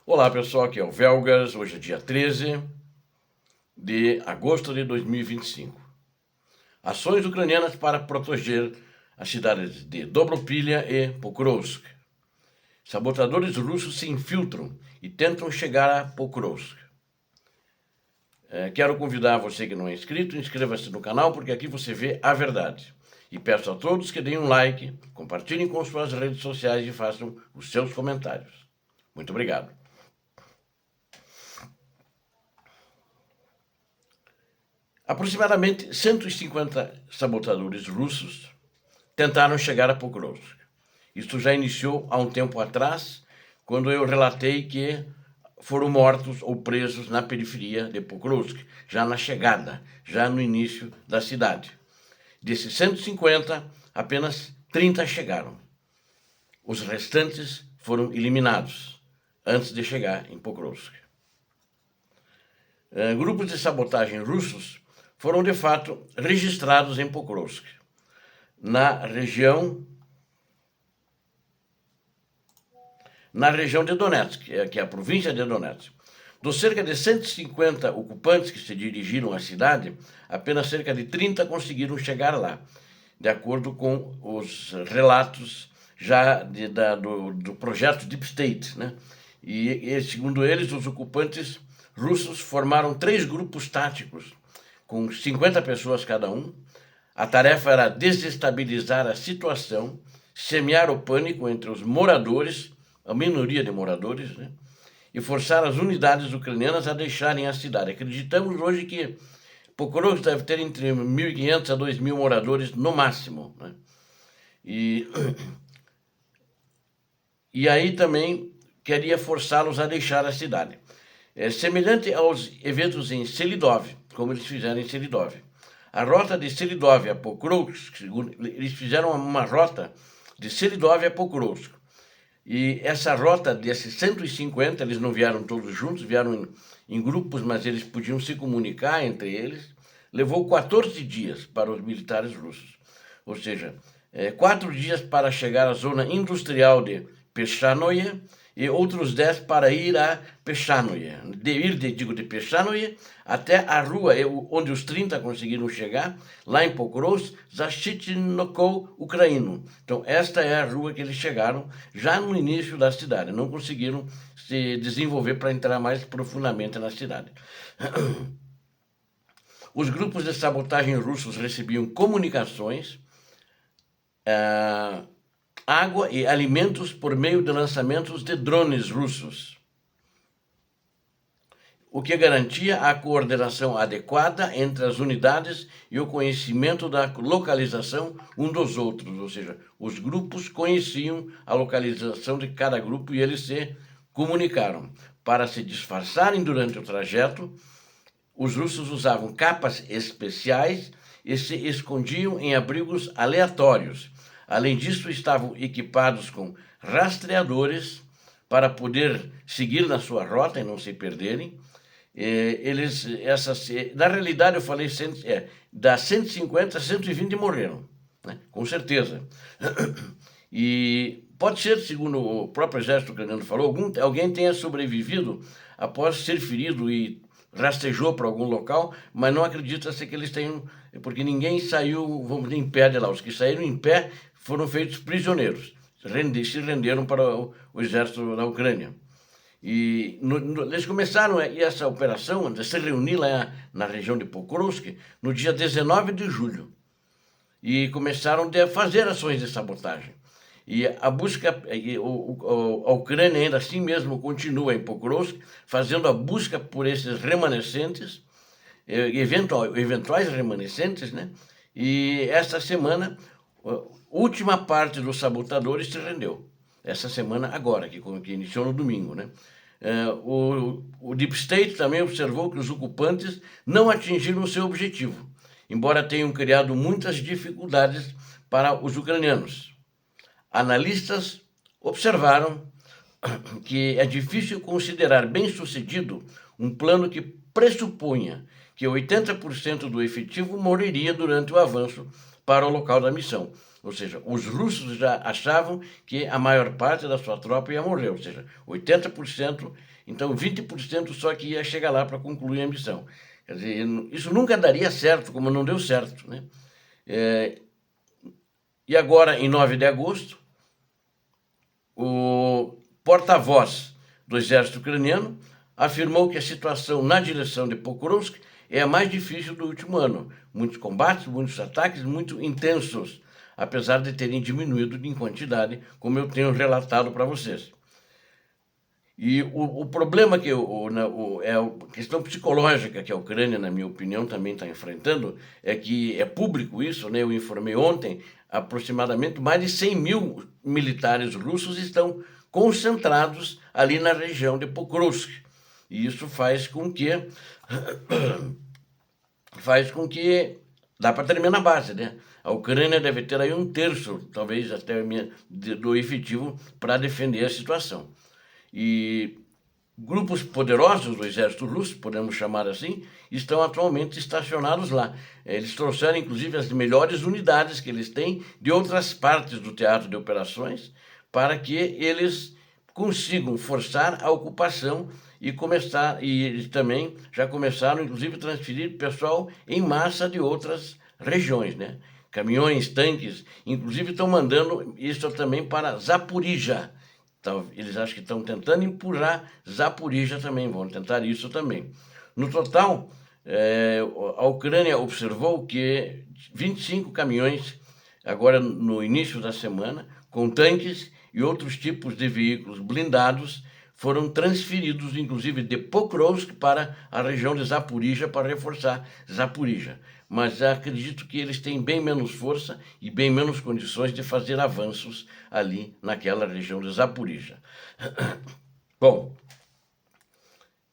Olá pessoal, aqui é o Velgas, hoje é dia 13 de agosto de 2025. Ações ucranianas para proteger as cidades de Dobropilha e Pokrovsk. Sabotadores russos se infiltram e tentam chegar a Pokrovsk. Quero convidar você que não é inscrito, inscreva-se no canal, porque aqui você vê a verdade. E peço a todos que deem um like, compartilhem com suas redes sociais e façam os seus comentários. Muito obrigado. Aproximadamente 150 sabotadores russos tentaram chegar a Pokrovsk. Isso já iniciou há um tempo atrás, quando eu relatei que foram mortos ou presos na periferia de Pokrovsk, já na chegada, já no início da cidade. Desses 150, apenas 30 chegaram. Os restantes foram eliminados antes de chegar em Pokrovsk. Grupos de sabotagem russos foram de fato registrados em Pokrovsk, na região de Donetsk, que é a província de Donetsk. Dos cerca de 150 ocupantes que se dirigiram à cidade, apenas cerca de 30 conseguiram chegar lá, de acordo com os relatos já do projeto Deep State, né? E segundo eles, os ocupantes russos formaram 3 grupos táticos, com 50 pessoas cada um. A tarefa era desestabilizar a situação, semear o pânico entre os moradores, a minoria de moradores, né? E forçar as unidades ucranianas a deixarem a cidade. Acreditamos hoje que Pokrovsk deve ter entre 1.500 a 2.000 moradores no máximo, né? E aí também queria forçá-los a deixar a cidade. Semelhante aos eventos em Selidov, como eles fizeram em Selidov. A rota de Selidov a Pokrovsk, eles fizeram uma rota de Selidov a Pokrovsk. E essa rota desses 150, eles não vieram todos juntos, vieram em grupos, mas eles podiam se comunicar entre eles. Levou 14 dias para os militares russos. Ou seja, 4 dias para chegar à zona industrial de Peshanoye, e outros 10 para ir a Peshanoye. De Peshanoye até a rua onde os 30 conseguiram chegar, lá em Pokrovsk, Zashitnokov ucraíno. Então, esta é a rua que eles chegaram já no início da cidade. Não conseguiram se desenvolver para entrar mais profundamente na cidade. Os grupos de sabotagem russos recebiam comunicações, água e alimentos por meio de lançamentos de drones russos, o que garantia a coordenação adequada entre as unidades e o conhecimento da localização um dos outros, ou seja, os grupos conheciam a localização de cada grupo e eles se comunicaram. Para se disfarçarem durante o trajeto, os russos usavam capas especiais e se escondiam em abrigos aleatórios. Além disso, estavam equipados com rastreadores para poder seguir na sua rota e não se perderem. Na realidade, eu falei, das 150, 120 morreram, né? Com certeza. E pode ser, segundo o próprio exército ucraniano falou, alguém tenha sobrevivido após ser ferido e rastejou para algum local, mas não acredita-se que eles tenham, porque ninguém saiu, vamos dizer, em pé de lá. Os que saíram em pé foram feitos prisioneiros, se renderam para o exército da Ucrânia. E eles começaram essa operação de se reunir lá na região de Pokrovsk no dia 19 de julho. E começaram a fazer ações de sabotagem. E a busca, a Ucrânia ainda assim mesmo continua em Pokrovsk, fazendo a busca por esses remanescentes, eventuais remanescentes, né? E esta semana, a última parte dos sabotadores se rendeu. Essa semana agora, que iniciou no domingo, né? O Deep State também observou que os ocupantes não atingiram o seu objetivo, embora tenham criado muitas dificuldades para os ucranianos. Analistas observaram que é difícil considerar bem-sucedido um plano que pressupunha que 80% do efetivo morreria durante o avanço para o local da missão. Ou seja, os russos já achavam que a maior parte da sua tropa ia morrer, ou seja, 80%, então 20% só que ia chegar lá para concluir a missão. Quer dizer, isso nunca daria certo, como não deu certo, né? E agora, em 9 de agosto, o porta-voz do exército ucraniano afirmou que a situação na direção de Pokrovsk é a mais difícil do último ano. Muitos combates, muitos ataques, muito intensos, apesar de terem diminuído em quantidade, como eu tenho relatado para vocês. E o problema que é a questão psicológica que a Ucrânia, na minha opinião, também está enfrentando, é que é público isso, né? Eu informei ontem, aproximadamente mais de 100 mil militares russos estão concentrados ali na região de Pokrovsk. E isso faz com que dá para terminar a base, né? A Ucrânia deve ter aí 1/3, talvez até do efetivo para defender a situação. E grupos poderosos do exército russo, podemos chamar assim, estão atualmente estacionados lá. Eles trouxeram, inclusive, as melhores unidades que eles têm de outras partes do teatro de operações, para que eles consigam forçar a ocupação e eles também já começaram, inclusive, a transferir pessoal em massa de outras regiões, né? Caminhões, tanques, inclusive estão mandando isso também para Zaporizhia. Eles acham que estão tentando empurrar Zaporizhia também, vão tentar isso também. No total, a Ucrânia observou que 25 caminhões, agora no início da semana, com tanques e outros tipos de veículos blindados, foram transferidos, inclusive, de Pokrovsk para a região de Zaporizhia, para reforçar Zaporizhia. Mas acredito que eles têm bem menos força e bem menos condições de fazer avanços ali naquela região de Zaporizhia. Bom,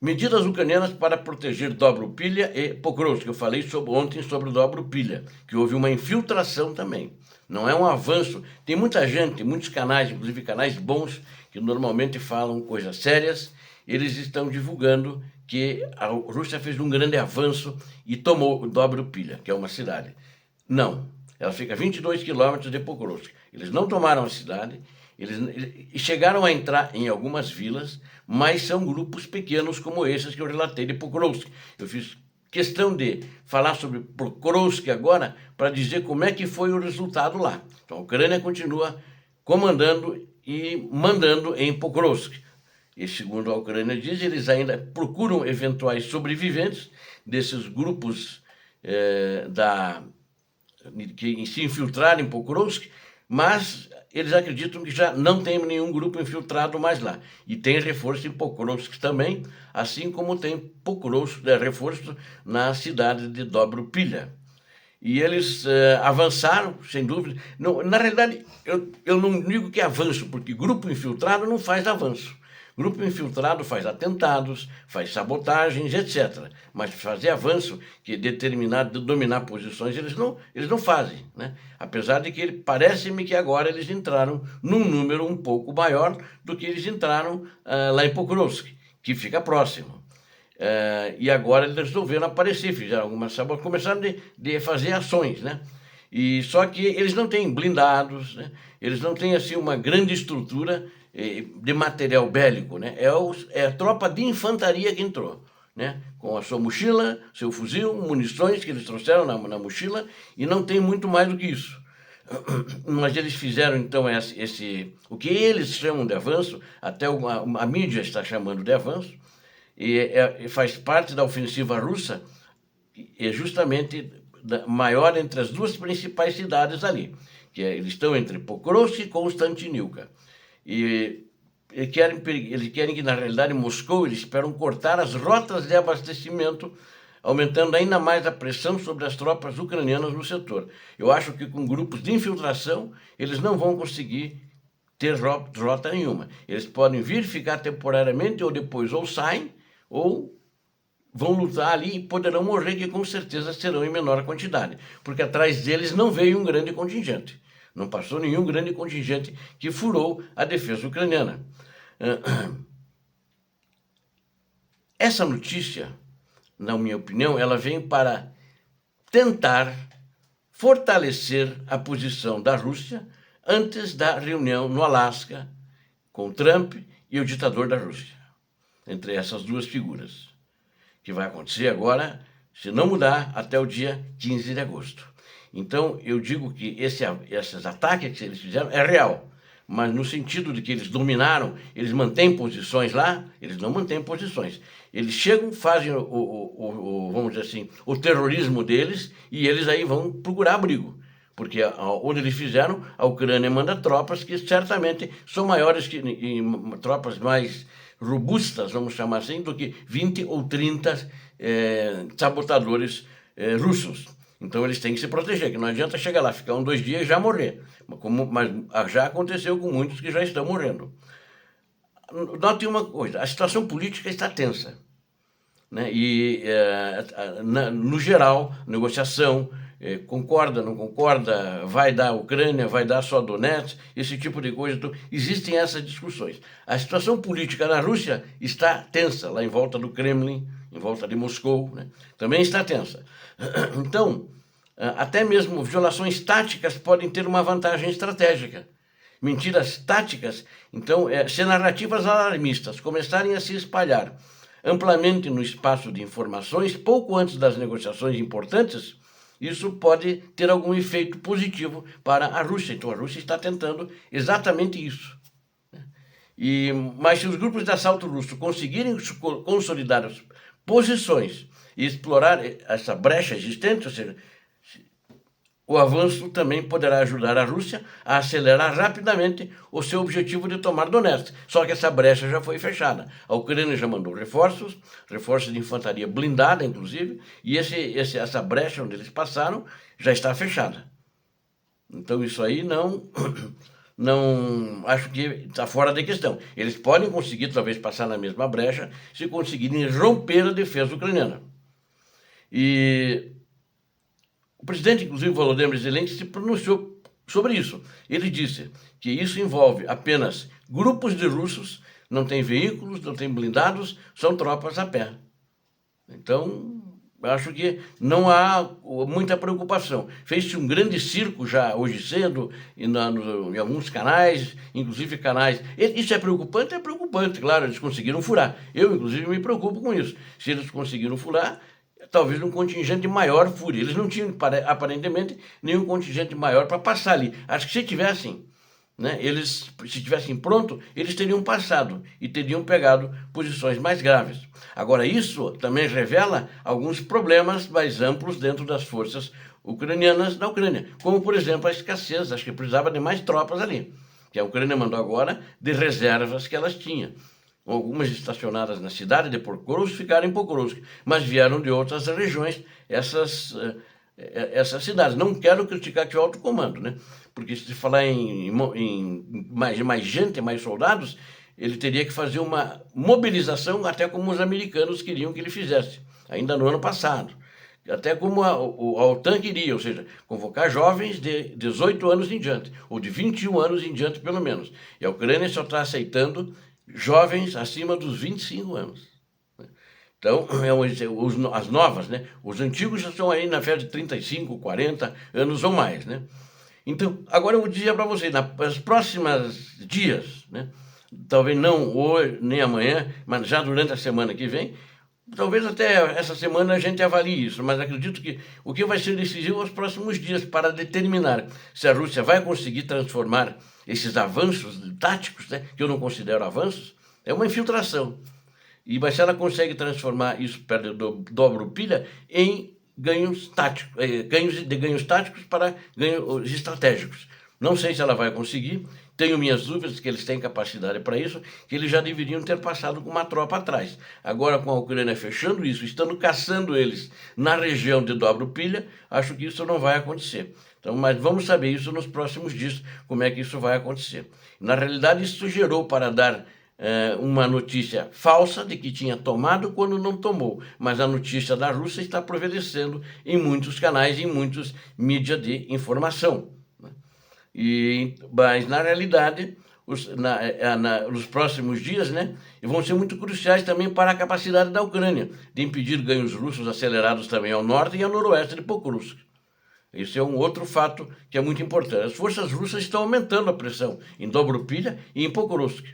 medidas ucranianas para proteger Dobrupilha e Pokrovsk. Eu falei ontem sobre Dobrupilha, que houve uma infiltração também. Não é um avanço. Tem muita gente, muitos canais, inclusive canais bons, que normalmente falam coisas sérias. Eles estão divulgando que a Rússia fez um grande avanço e tomou Dobrupilha, que é uma cidade. Não, ela fica a 22 quilômetros de Pokrovsk. Eles não tomaram a cidade, eles chegaram a entrar em algumas vilas, mas são grupos pequenos como esses que eu relatei de Pokrovsk. Eu fiz questão de falar sobre Pokrovsk agora para dizer como é que foi o resultado lá. Então, a Ucrânia continua comandando e mandando em Pokrovsk. E segundo a Ucrânia diz, eles ainda procuram eventuais sobreviventes desses grupos que se infiltraram em Pokrovsk, mas eles acreditam que já não tem nenhum grupo infiltrado mais lá. E tem reforço em Pokrovsk também, assim como tem reforço na cidade de Dobrupilha. E eles avançaram, sem dúvida. Não, na realidade, eu não digo que é avanço, porque grupo infiltrado não faz avanço. Grupo infiltrado faz atentados, faz sabotagens, etc. Mas fazer avanço, que determinar, dominar posições, eles não fazem, né? Apesar de que parece-me que agora eles entraram num número um pouco maior do que eles entraram lá em Pokrovsk, que fica próximo. E agora eles resolveram aparecer, fizeram algumas sabotagens, começaram de fazer ações, né? E só que eles não têm blindados, né? Eles não têm assim uma grande estrutura de material bélico, né? É a tropa de infantaria que entrou, né? Com a sua mochila, seu fuzil, munições que eles trouxeram na mochila, e não tem muito mais do que isso. Mas eles fizeram então o que eles chamam de avanço, até a mídia está chamando de avanço, e faz parte da ofensiva russa, é justamente maior entre as duas principais cidades ali, eles estão entre Pokrovsk e Konstantinivka. E eles querem que, na realidade, em Moscou, eles esperam cortar as rotas de abastecimento, aumentando ainda mais a pressão sobre as tropas ucranianas no setor. Eu acho que com grupos de infiltração, eles não vão conseguir ter rota nenhuma. Eles podem vir, ficar temporariamente, ou depois ou saem, ou vão lutar ali e poderão morrer, que com certeza serão em menor quantidade, porque atrás deles não veio um grande contingente. Não passou nenhum grande contingente que furou a defesa ucraniana. Essa notícia, na minha opinião, ela vem para tentar fortalecer a posição da Rússia antes da reunião no Alasca com Trump e o ditador da Rússia, entre essas duas figuras, que vai acontecer agora, se não mudar, até o dia 15 de agosto. Então, eu digo que esses ataques que eles fizeram é real, mas no sentido de que eles dominaram, eles mantêm posições lá, eles não mantêm posições. Eles chegam, fazem vamos dizer assim, o terrorismo deles e eles aí vão procurar abrigo. Porque onde eles fizeram, a Ucrânia manda tropas que certamente são maiores, tropas mais robustas, vamos chamar assim, do que 20 ou 30 sabotadores russos. Então eles têm que se proteger, que não adianta chegar lá, ficar 2 dias e já morrer. Mas já aconteceu com muitos que já estão morrendo. Note uma coisa, a situação política está tensa, né? E, no geral, negociação, concorda, não concorda, vai dar a Ucrânia, vai dar só Donetsk, esse tipo de coisa. Então, existem essas discussões. A situação política na Rússia está tensa, lá em volta do Kremlin, em volta de Moscou, né? Também está tensa. Então, até mesmo violações táticas podem ter uma vantagem estratégica. Mentiras táticas, então, se narrativas alarmistas começarem a se espalhar amplamente no espaço de informações, pouco antes das negociações importantes, isso pode ter algum efeito positivo para a Rússia. Então, a Rússia está tentando exatamente isso. Mas se os grupos de assalto russo conseguirem consolidar as posições e explorar essa brecha existente, ou seja, o avanço também poderá ajudar a Rússia a acelerar rapidamente o seu objetivo de tomar Donetsk. Só que essa brecha já foi fechada. A Ucrânia já mandou reforços de infantaria blindada, inclusive, e essa brecha onde eles passaram já está fechada. Então isso aí não acho que está fora de questão. Eles podem conseguir talvez passar na mesma brecha se conseguirem romper a defesa ucraniana. E o presidente, inclusive, Volodymyr Zelensky, se pronunciou sobre isso. Ele disse que isso envolve apenas grupos de russos, não tem veículos, não tem blindados, são tropas a pé. Então, acho que não há muita preocupação. Fez-se um grande circo já hoje cedo, em alguns canais, inclusive canais. Isso é preocupante? É preocupante, claro, eles conseguiram furar. Eu, inclusive, me preocupo com isso. Se eles conseguiram furar, talvez um contingente maior fure. Eles não tinham, aparentemente, nenhum contingente maior para passar ali. Acho que se tivessem, né, se tivessem pronto, eles teriam passado e teriam pegado posições mais graves. Agora, isso também revela alguns problemas mais amplos dentro das forças ucranianas na Ucrânia, como, por exemplo, a escassez. Acho que precisava de mais tropas ali, que a Ucrânia mandou agora de reservas que elas tinham. Algumas estacionadas na cidade de Pokrovsk ficaram em Pokrovsk, mas vieram de outras regiões essas cidades. Não quero criticar que o alto comando, né? Porque se falar em mais gente, mais soldados, ele teria que fazer uma mobilização, até como os americanos queriam que ele fizesse, ainda no ano passado. Até como a OTAN queria, ou seja, convocar jovens de 18 anos em diante, ou de 21 anos em diante, pelo menos. E a Ucrânia só está aceitando jovens acima dos 25 anos. Então, as novas, né? Os antigos já estão aí na fé de 35, 40 anos ou mais, né? Então, agora eu vou dizer para vocês, nos próximos dias, né? Talvez não hoje, nem amanhã, mas já durante a semana que vem, talvez até essa semana a gente avalie isso, mas acredito que o que vai ser decisivo aos próximos dias para determinar se a Rússia vai conseguir transformar esses avanços táticos, né, que eu não considero avanços, é uma infiltração. Mas se ela consegue transformar isso, dobro pilha, em ganhos táticos, ganhos táticos para ganhos estratégicos. Não sei se ela vai conseguir, tenho minhas dúvidas que eles têm capacidade para isso, que eles já deveriam ter passado com uma tropa atrás. Agora, com a Ucrânia fechando isso, estando caçando eles na região de dobro pilha, acho que isso não vai acontecer. Então, mas vamos saber isso nos próximos dias, como é que isso vai acontecer. Na realidade, isso gerou para dar uma notícia falsa de que tinha tomado quando não tomou, mas a notícia da Rússia está prevalecendo em muitos canais, em muitos mídias de informação. Mas, na realidade, nos próximos dias, né, vão ser muito cruciais também para a capacidade da Ucrânia de impedir ganhos russos acelerados também ao norte e ao noroeste de Pokrovsk. Isso é um outro fato que é muito importante. As forças russas estão aumentando a pressão em Dobrupilha e em Pokrovsk.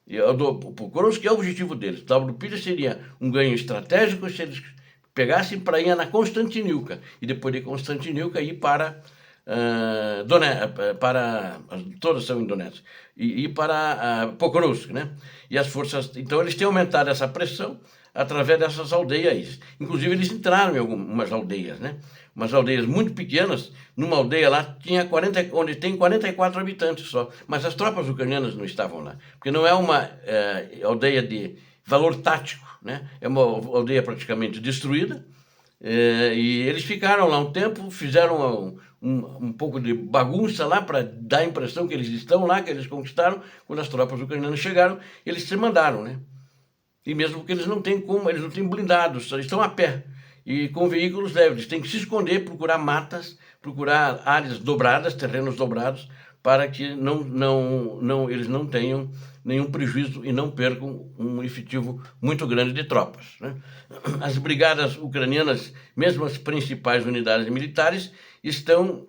E o Pokrovsk é o objetivo deles. Dobrupilha seria um ganho estratégico se eles pegassem para ir na Constantinivka e depois de Constantinivka ir para todas são em Donetsk, e para Pokrovsk, né? E as forças, então eles têm aumentado essa pressão através dessas aldeias. Inclusive eles entraram em algumas aldeias, né? Umas aldeias muito pequenas. Numa aldeia lá tinha onde tem 44 habitantes só, mas as tropas ucranianas não estavam lá, porque não é uma aldeia de valor tático, né? É uma aldeia praticamente destruída. E eles ficaram lá um tempo, fizeram um pouco de bagunça lá para dar a impressão que eles estão lá, que eles conquistaram. Quando as tropas ucranianas chegaram, eles se mandaram, né? E mesmo porque eles não têm como, eles não têm blindados, eles estão a pé e com veículos leves, eles têm que se esconder, procurar matas, procurar áreas dobradas, terrenos dobrados, para que eles não tenham nenhum prejuízo e não percam um efetivo muito grande de tropas, né? As brigadas ucranianas, mesmo as principais unidades militares, estão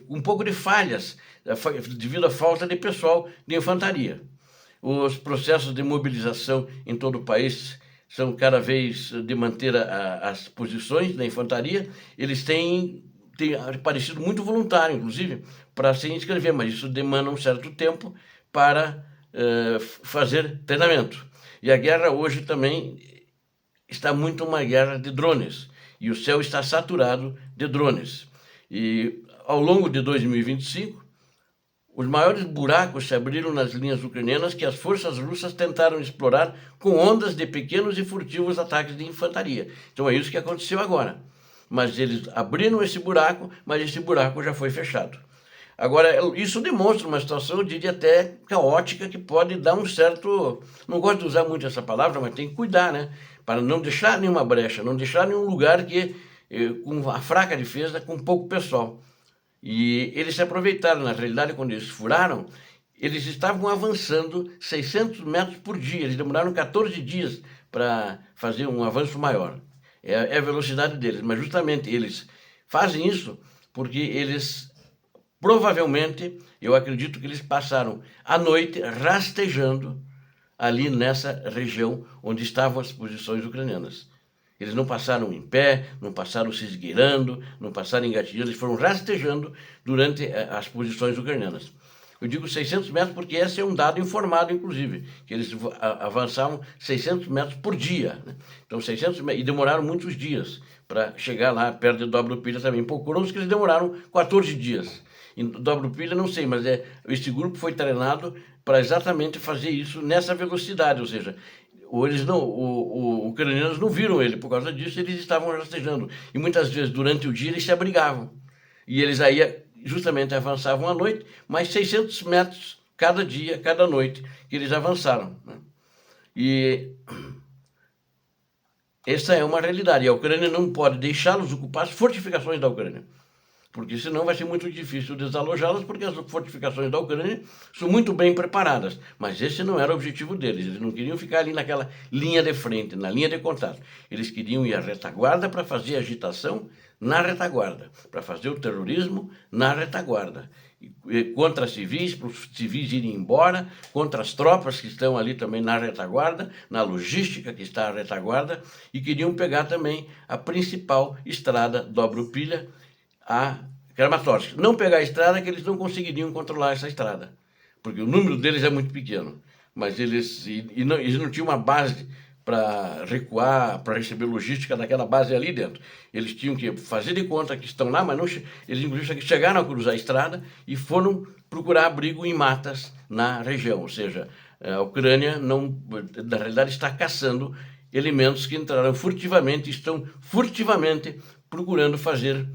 um pouco de falhas devido à falta de pessoal de infantaria. Os processos de mobilização em todo o país são cada vez de manter as posições da infantaria. Eles têm parecido muito voluntário, inclusive, para se inscrever, mas isso demanda um certo tempo para fazer treinamento. E a guerra hoje também está muito uma guerra de drones, e o céu está saturado de drones. E ao longo de 2025, os maiores buracos se abriram nas linhas ucranianas que as forças russas tentaram explorar com ondas de pequenos e furtivos ataques de infantaria. Então é isso que aconteceu agora. Mas eles abriram esse buraco, mas esse buraco já foi fechado. Agora, isso demonstra uma situação, eu diria até caótica, que pode dar um certo... Não gosto de usar muito essa palavra, mas tem que cuidar, né? Para não deixar nenhuma brecha, não deixar nenhum lugar que, com a fraca defesa, com pouco pessoal. E eles se aproveitaram, na realidade, quando eles furaram, eles estavam avançando 600 metros por dia. Eles demoraram 14 dias para fazer um avanço maior. É a velocidade deles, mas justamente eles fazem isso porque eles... Provavelmente, eu acredito que eles passaram a noite rastejando ali nessa região onde estavam as posições ucranianas. Eles não passaram em pé, não passaram se esgueirando, não passaram engatilhando, eles foram rastejando durante as posições ucranianas. Eu digo 600 metros porque esse é um dado informado, inclusive, que eles avançavam 600 metros por dia, né? Então, 600 metros, e demoraram muitos dias para chegar lá perto de Dobrupilha também. Em Pokrovsk eles demoraram 14 dias. Em Dobrupilha, não sei, mas esse grupo foi treinado para exatamente fazer isso nessa velocidade, ou seja, eles não, os ucranianos não viram ele, por causa disso eles estavam rastejando. E muitas vezes, durante o dia, eles se abrigavam. E eles aí justamente avançavam à noite, mais 600 metros cada dia, cada noite, que eles avançaram, né? E essa é uma realidade. E a Ucrânia não pode deixá-los ocupar as fortificações da Ucrânia, porque senão vai ser muito difícil desalojá-las, porque as fortificações da Ucrânia são muito bem preparadas. Mas esse não era o objetivo deles. Eles não queriam ficar ali naquela linha de frente, na linha de contato. Eles queriam ir à retaguarda para fazer agitação na retaguarda, para fazer o terrorismo na retaguarda, contra civis, para os civis irem embora, contra as tropas que estão ali também na retaguarda, na logística que está à retaguarda, e queriam pegar também a principal estrada Dobrupilha a Kramatorsk. Não pegar a estrada, que eles não conseguiriam controlar essa estrada, porque o número deles é muito pequeno, mas eles não tinham uma base para recuar, para receber logística daquela base ali dentro. Eles tinham que fazer de conta que estão lá, mas não, eles inclusive chegaram a cruzar a estrada e foram procurar abrigo em matas na região. Ou seja, a Ucrânia, na realidade, está caçando elementos que entraram furtivamente, estão furtivamente procurando fazer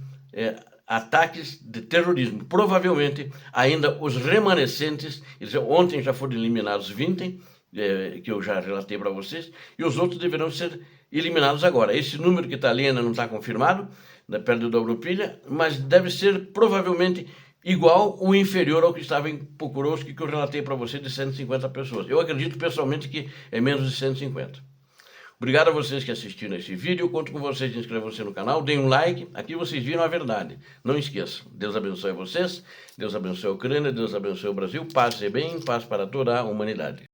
ataques de terrorismo. Provavelmente, ainda os remanescentes, ontem já foram eliminados 20, que eu já relatei para vocês, e os outros deverão ser eliminados agora. Esse número que está ali ainda não está confirmado, perto do Dobrupilha, mas deve ser provavelmente igual ou inferior ao que estava em Pokrovsk, que eu relatei para vocês, de 150 pessoas. Eu acredito pessoalmente que é menos de 150. Obrigado a vocês que assistiram esse vídeo. Eu conto com vocês, inscrevam-se no canal, deem um like. Aqui vocês viram a verdade. Não esqueçam. Deus abençoe vocês, Deus abençoe a Ucrânia, Deus abençoe o Brasil. Paz e bem, paz para toda a humanidade.